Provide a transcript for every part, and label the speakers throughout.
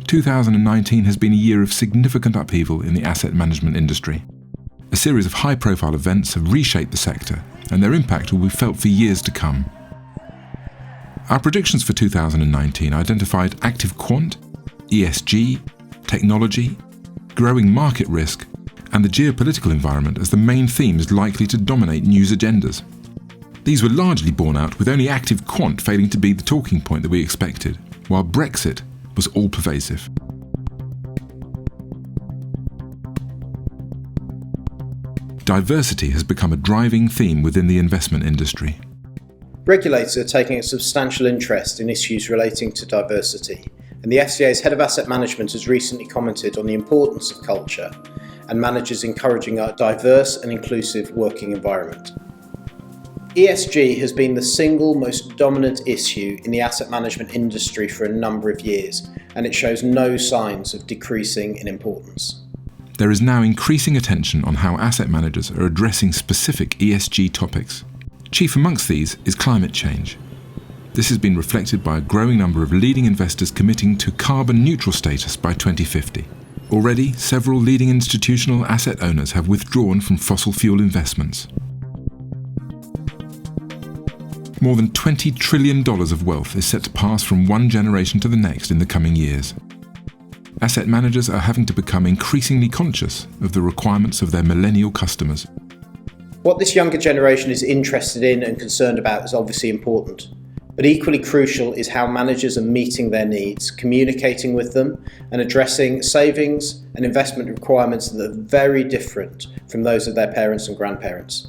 Speaker 1: 2019 has been a year of significant upheaval in the asset management industry. A series of high-profile events have reshaped the sector, and their impact will be felt for years to come. Our predictions for 2019 identified active quant, ESG, technology, growing market risk, and the geopolitical environment as the main themes likely to dominate news agendas. These were largely borne out, with only active quant failing to be the talking point that we expected, while Brexit was all-pervasive. Diversity has become a driving theme within the investment industry.
Speaker 2: Regulators are taking a substantial interest in issues relating to diversity, and the FCA's Head of Asset Management has recently commented on the importance of culture and managers encouraging a diverse and inclusive working environment. ESG has been the single most dominant issue in the asset management industry for a number of years, and it shows no signs of decreasing in importance.
Speaker 1: There is now increasing attention on how asset managers are addressing specific ESG topics. Chief amongst these is climate change. This has been reflected by a growing number of leading investors committing to carbon neutral status by 2050. Already, several leading institutional asset owners have withdrawn from fossil fuel investments. More than $20 trillion of wealth is set to pass from one generation to the next in the coming years. Asset managers are having to become increasingly conscious of the requirements of their millennial customers.
Speaker 2: What this younger generation is interested in and concerned about is obviously important, but equally crucial is how managers are meeting their needs, communicating with them, and addressing savings and investment requirements that are very different from those of their parents and grandparents.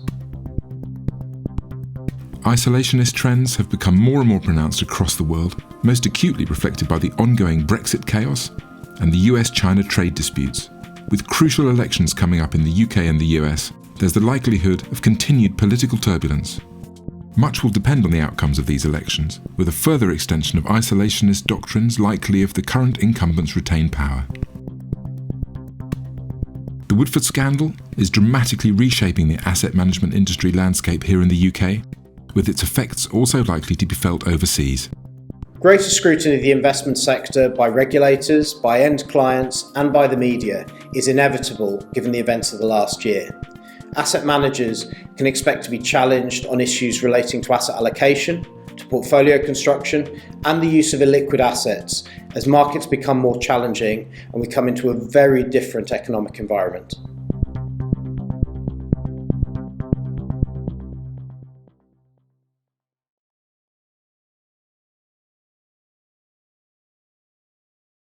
Speaker 1: Isolationist trends have become more and more pronounced across the world, most acutely reflected by the ongoing Brexit chaos and the US-China trade disputes. With crucial elections coming up in the UK and the US, there's the likelihood of continued political turbulence. Much will depend on the outcomes of these elections, with a further extension of isolationist doctrines likely if the current incumbents retain power. The Woodford scandal is dramatically reshaping the asset management industry landscape here in the UK, with its effects also likely to be felt overseas.
Speaker 2: Greater scrutiny of the investment sector by regulators, by end clients, and by the media is inevitable given the events of the last year. Asset managers can expect to be challenged on issues relating to asset allocation, to portfolio construction, and the use of illiquid assets as markets become more challenging and we come into a very different economic environment.